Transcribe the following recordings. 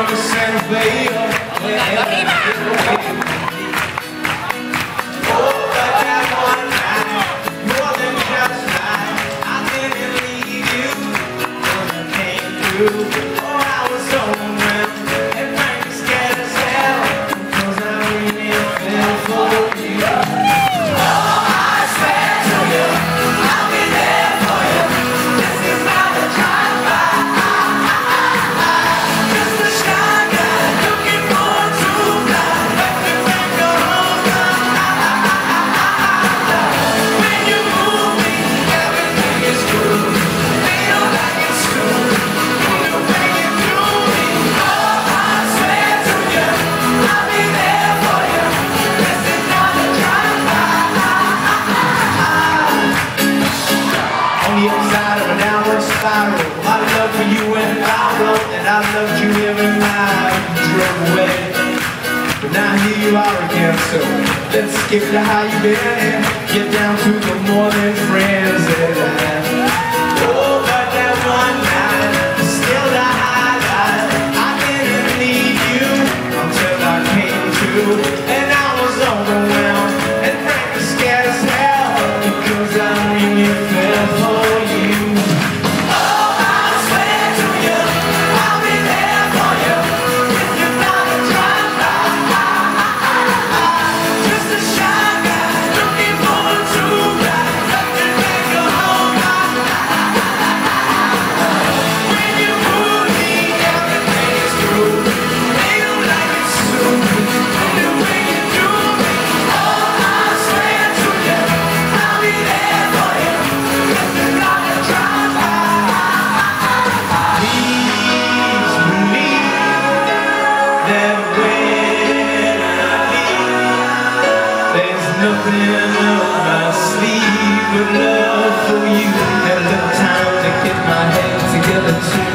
to Santa Fe. Marina! Oh, but that one night, more than just night, I didn't leave you when I came through. Oh, I was so overwhelmed and frankly scared as hell, 'cause I really fell for you. Oh, I swear to you, I'll be there for you. This is not a drive-by. Just a shy guy looking for a true love. Let me bring you home. When you move me, everything is cool. They don't like it soon. When you bring it through me, oh, I swear to you, I'll be there for you. This is not a drive-by. On the other side of a downward spiral, my love for you went viral, and I loved you every mile you drove away. But now here you are again, so let's skip to how you been and get down to the more than friends that I have. Oh, but that one night, still the highlight. I didn't need you until I came to, and I was overwhelmed and frankly scared as hell, because I really fell for you. Oh, I swear to you, I'll be there for you. This is not a drive-by. Just a shy guy looking for a true love. Let me bring you home. When you move me, everything is true. They don't like it soon. When you bring it through me, oh, I swear to you, I'll be there for you. This is not a drive-by. Please believe that when I leave, there's nothing up my sleeve but love for you. Had a little time to get my head together too.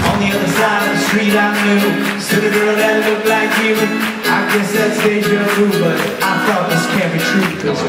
On the other side of the street I knew stood a girl that looked like you. I guess that's deja vu, but I thought this can't be true. 'Cause